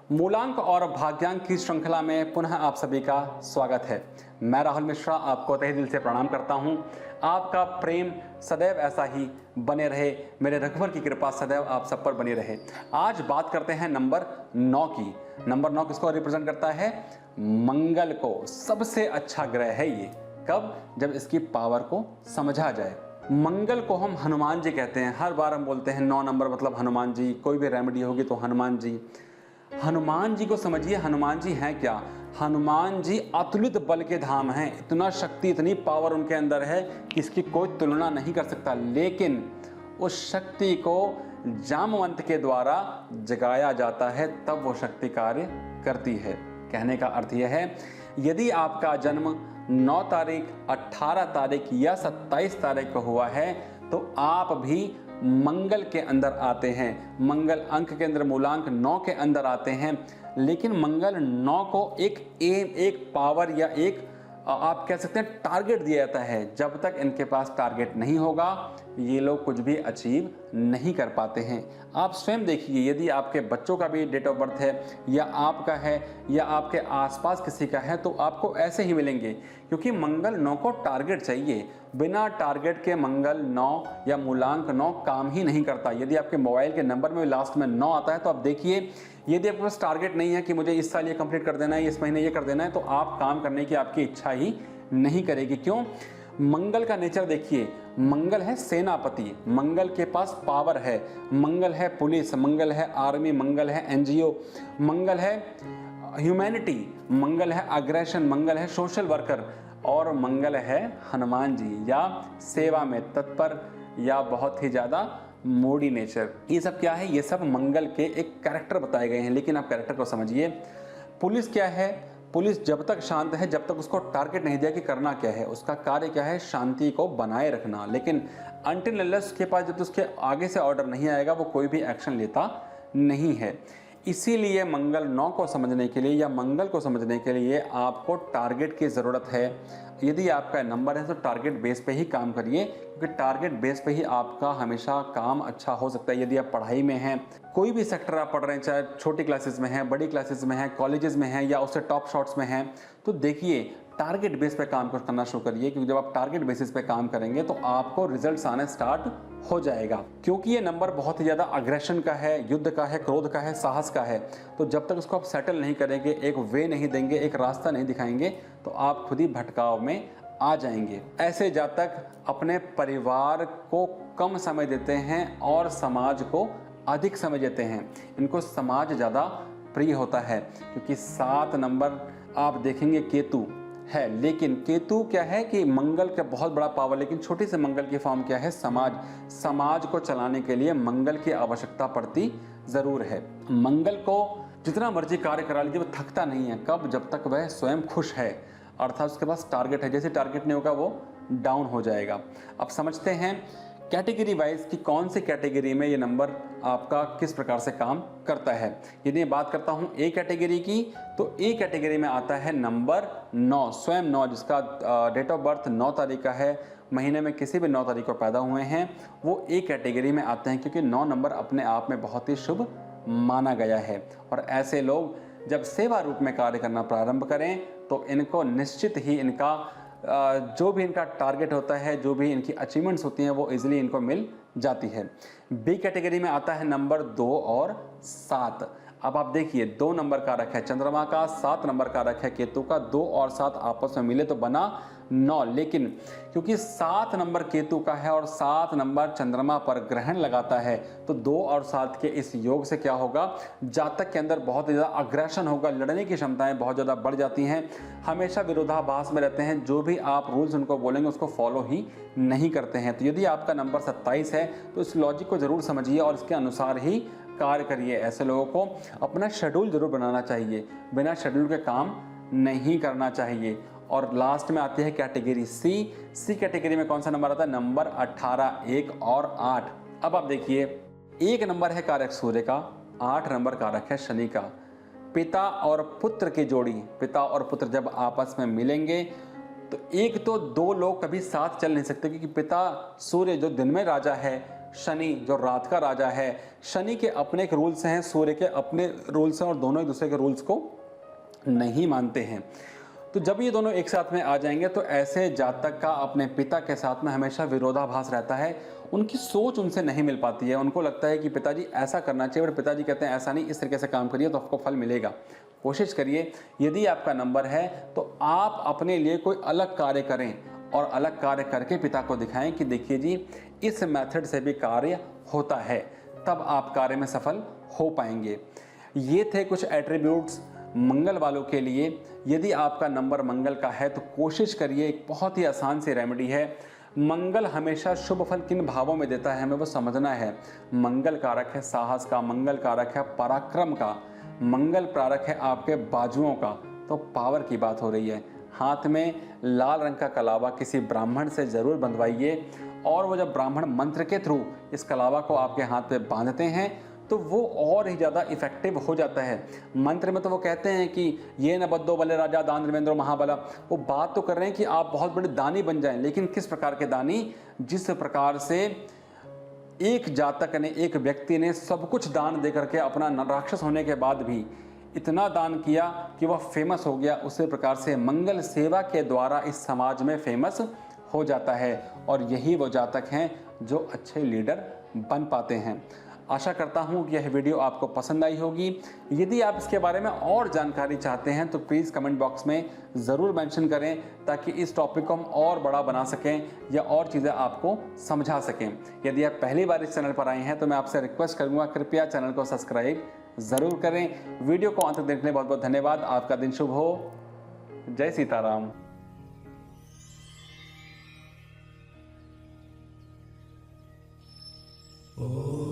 मूलांक और भाग्यांक की श्रृंखला में पुनः आप सभी का स्वागत है। मैं राहुल मिश्रा आपको तहे दिल से प्रणाम करता हूं। आपका प्रेम सदैव ऐसा ही बने रहे, मेरे रघुवर की कृपा सदैव आप सब पर बनी रहे। आज बात करते हैं नंबर 9 की। नंबर 9 किसको रिप्रेजेंट करता है? मंगल को। सबसे अच्छा ग्रह है ये। कब? जब इसकी पावर को समझा जाए। मंगल को हम हनुमान जी कहते हैं। हर बार हम बोलते हैं 9 नंबर मतलब हनुमान जी, कोई भी रेमेडी होगी तो हनुमान जी। हनुमान जी को समझिए, हनुमान जी हैं क्या? हनुमान जी अतुलित बल के धाम हैं। इतना शक्ति, इतनी पावर उनके अंदर है कि इसकी कोई तुलना नहीं कर सकता। लेकिन उस शक्ति को जामवंत के द्वारा जगाया जाता है, तब वो शक्ति कार्य करती है। कहने का अर्थ यह है, यदि आपका जन्म 9 तारीख, 18 तारीख या 27 तारीख को हुआ है तो आप भी मंगल के अंदर आते हैं। मंगल अंक के अंदर मूलांक 9 के अंदर आते हैं। लेकिन मंगल 9 को एक एम, एक पावर या एक आप कह सकते हैं टारगेट दिया जाता है। जब तक इनके पास टारगेट नहीं होगा ये लोग कुछ भी अचीव नहीं कर पाते हैं। आप स्वयं देखिए, यदि आपके बच्चों का भी डेट ऑफ बर्थ है या आपका है या आपके आसपास किसी का है तो आपको ऐसे ही मिलेंगे, क्योंकि मंगल 9 को टारगेट चाहिए। बिना टारगेट के मंगल 9 या मूलांक 9 काम ही नहीं करता। यदि आपके मोबाइल के नंबर में लास्ट में 9 आता है तो आप देखिए, यदि आपके पास टारगेट नहीं है कि मुझे इस साल ये कंप्लीट कर देना है, इस महीने ये कर देना है, तो आप काम करने की आपकी इच्छा ही नहीं करेगी। क्यों? मंगल का नेचर देखिए, मंगल है सेनापति, मंगल के पास पावर है, मंगल है पुलिस, मंगल है आर्मी, मंगल है एनजीओ, मंगल है ह्यूमैनिटी, मंगल है अग्रेशन, मंगल है सोशल वर्कर और मंगल है हनुमान जी, या सेवा में तत्पर या बहुत ही ज़्यादा मोडी नेचर। ये सब क्या है? ये सब मंगल के एक कैरेक्टर बताए गए हैं। लेकिन आप कैरेक्टर को समझिए। पुलिस क्या है? पुलिस जब तक शांत है, जब तक उसको टारगेट नहीं दिया कि करना क्या है, उसका कार्य क्या है? शांति को बनाए रखना। लेकिन अनटिल अनलेस उसके पास जब उसके आगे से ऑर्डर नहीं आएगा वो कोई भी एक्शन लेता नहीं है। इसीलिए मंगल 9 को समझने के लिए या मंगल को समझने के लिए आपको टारगेट की ज़रूरत है। यदि आपका नंबर है तो टारगेट बेस पे ही काम करिए, क्योंकि टारगेट बेस पे ही आपका हमेशा काम अच्छा हो सकता है। यदि आप पढ़ाई में हैं, कोई भी सेक्टर आप पढ़ रहे हैं, चाहे छोटी क्लासेस में हैं, बड़ी क्लासेस में हैं, कॉलेजेस में हैं या उससे टॉप शॉट्स में हैं, तो देखिए टारगेट बेस पे काम करना शुरू करिए, क्योंकि जब आप टारगेट बेसिस पे काम करेंगे तो आपको रिजल्ट्स आने स्टार्ट हो जाएगा। क्योंकि ये नंबर बहुत ही ज़्यादा अग्रेशन का है, युद्ध का है, क्रोध का है, साहस का है। तो जब तक उसको आप सेटल नहीं करेंगे, एक वे नहीं देंगे, एक रास्ता नहीं दिखाएंगे, तो आप खुद ही भटकाव में आ जाएंगे। ऐसे जातक अपने परिवार को कम समय देते हैं और समाज को अधिक समय देते हैं। इनको समाज ज़्यादा प्रिय होता है, क्योंकि 7 नंबर आप देखेंगे केतु है। लेकिन केतु क्या है कि मंगल का बहुत बड़ा पावर, लेकिन छोटी से मंगल की फॉर्म क्या है? समाज। समाज को चलाने के लिए मंगल की आवश्यकता पड़ती जरूर है। मंगल को जितना मर्जी कार्य करा लीजिए वो थकता नहीं है। कब? जब तक वह स्वयं खुश है, अर्थात उसके पास टारगेट है। जैसे टारगेट नहीं होगा वो डाउन हो जाएगा। अब समझते हैं कैटेगरी वाइज कि कौन सी कैटेगरी में ये नंबर आपका किस प्रकार से काम करता है। यदि बात करता हूँ ए कैटेगरी की, तो ए कैटेगरी में आता है नंबर 9, स्वयं 9, जिसका डेट ऑफ बर्थ 9 तारीख का है, महीने में किसी भी 9 तारीख को पैदा हुए हैं, वो ए कैटेगरी में आते हैं, क्योंकि 9 नंबर अपने आप में बहुत ही शुभ माना गया है। और ऐसे लोग जब सेवा रूप में कार्य करना प्रारंभ करें तो इनको निश्चित ही इनका जो भी इनका टारगेट होता है, जो भी इनकी अचीवमेंट्स होती हैं, वो इजीली इनको मिल जाती है। बी कैटेगरी में आता है नंबर 2 और 7। अब आप देखिए 2 नंबर का रखा है चंद्रमा का, 7 नंबर का रखा है केतु का। 2 और 7 आपस में मिले तो बना 9। लेकिन क्योंकि 7 नंबर केतु का है और 7 नंबर चंद्रमा पर ग्रहण लगाता है, तो 2 और 7 के इस योग से क्या होगा? जातक के अंदर बहुत ज़्यादा अग्रेशन होगा, लड़ने की क्षमताएं बहुत ज़्यादा बढ़ जाती हैं, हमेशा विरोधाभास में रहते हैं, जो भी आप रूल्स उनको बोलेंगे उसको फॉलो ही नहीं करते हैं। तो यदि आपका नंबर 27 है तो इस लॉजिक को ज़रूर समझिए और इसके अनुसार ही कार्य करिए। ऐसे लोगों को अपना शेड्यूल जरूर बनाना चाहिए, बिना शेड्यूल के काम नहीं करना चाहिए। और लास्ट में आती है कैटेगरी सी कैटेगरी में कौन सा नंबर आता है? नंबर 18, 1 और 8। अब आप देखिए, 1 नंबर है कारक सूर्य का, 8 नंबर कारक है शनि का। पिता और पुत्र की जोड़ी, पिता और पुत्र जब आपस में मिलेंगे तो एक तो 2 लोग कभी साथ चल नहीं सकते, क्योंकि पिता सूर्य जो दिन में राजा है, शनि जो रात का राजा है, शनि के अपने एक रूल्स हैं, सूर्य के अपने रूल्स हैं और दोनों एक दूसरे के रूल्स को नहीं मानते हैं। तो जब ये दोनों एक साथ में आ जाएंगे तो ऐसे जातक का अपने पिता के साथ में हमेशा विरोधाभास रहता है। उनकी सोच उनसे नहीं मिल पाती है। उनको लगता है कि पिताजी ऐसा करना चाहिए, और पिताजी कहते हैं ऐसा नहीं, इस तरीके से काम करिए तो आपको फल मिलेगा। कोशिश करिए, यदि आपका नंबर है तो आप अपने लिए कोई अलग कार्य करें और अलग कार्य करके पिता को दिखाएं कि देखिए जी, इस मेथड से भी कार्य होता है, तब आप कार्य में सफल हो पाएंगे। ये थे कुछ एट्रीब्यूट्स मंगल वालों के लिए। यदि आपका नंबर मंगल का है तो कोशिश करिए, एक बहुत ही आसान सी रेमेडी है। मंगल हमेशा शुभ फल किन भावों में देता है हमें वो समझना है। मंगल कारक है साहस का, मंगल कारक है पराक्रम का, मंगल कारक है आपके बाजुओं का। तो पावर की बात हो रही है। हाथ में लाल रंग का कलावा किसी ब्राह्मण से ज़रूर बंधवाइए, और वो जब ब्राह्मण मंत्र के थ्रू इस कलावा को आपके हाथ पे बांधते हैं तो वो और ही ज़्यादा इफेक्टिव हो जाता है। मंत्र में तो वो कहते हैं कि ये न बद्दो बले राजा दान देवेंद्र महाबला। वो बात तो कर रहे हैं कि आप बहुत बड़े दानी बन जाएं, लेकिन किस प्रकार के दानी? जिस प्रकार से एक जातक ने, एक व्यक्ति ने सब कुछ दान दे करके अपना राक्षस होने के बाद भी इतना दान किया कि वह फेमस हो गया, उसी प्रकार से मंगल सेवा के द्वारा इस समाज में फेमस हो जाता है। और यही वो जातक हैं जो अच्छे लीडर बन पाते हैं। आशा करता हूँ कि यह वीडियो आपको पसंद आई होगी। यदि आप इसके बारे में और जानकारी चाहते हैं तो प्लीज़ कमेंट बॉक्स में ज़रूर मेंशन करें, ताकि इस टॉपिक को हम और बड़ा बना सकें या और चीज़ें आपको समझा सकें। यदि आप पहली बार इस चैनल पर आए हैं तो मैं आपसे रिक्वेस्ट करूँगा, कृपया चैनल को सब्सक्राइब ज़रूर करें। वीडियो को अंत तक देखने के लिए बहुत बहुत धन्यवाद। आपका दिन शुभ हो। जय सीताराम। Oh